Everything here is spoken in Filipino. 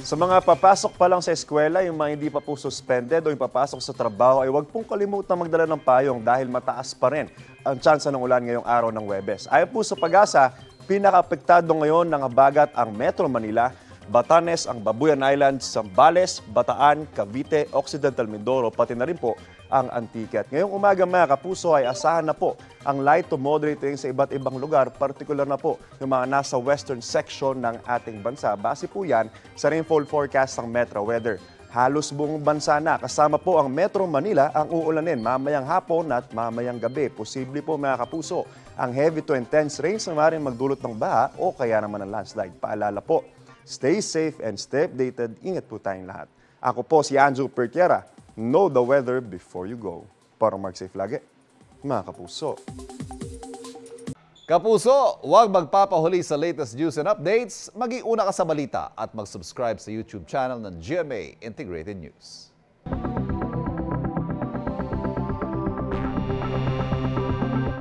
Sa mga papasok pa lang sa eskwela, yung mga hindi pa po suspended o yung papasok sa trabaho ay huwag pong kalimutan magdala ng payong dahil mataas pa rin ang tsansa ng ulan ngayong araw ng Huwebes. Ayon po sa Pag-asa, pinaka-apektado ngayon ng habagat ang Metro Manila, Batanes, ang Babuyan Islands, Zambales, Bataan, Cavite, Occidental Mindoro, pati na rin po ang Antique. At ngayong umaga mga kapuso ay asahan na po ang light to moderate rain sa iba't ibang lugar, partikular na po yung mga nasa western section ng ating bansa. Base po yan sa rainfall forecast ng Metro Weather. Halos buong bansa na, kasama po ang Metro Manila ang uulanin mamayang hapon at mamayang gabi. Posible po mga kapuso ang heavy to intense rains na maaaring magdulot ng baha o kaya naman ng landslide. Paalala po, stay safe and stay updated. Ingat po tayong lahat. Ako po si Andrew Pertiera. Know the weather before you go. Para mag-safe lagi, mga kapuso. Kapuso, huwag magpapahuli sa latest news and updates. Mag-iuna ka sa balita at mag-subscribe sa YouTube channel ng GMA Integrated News.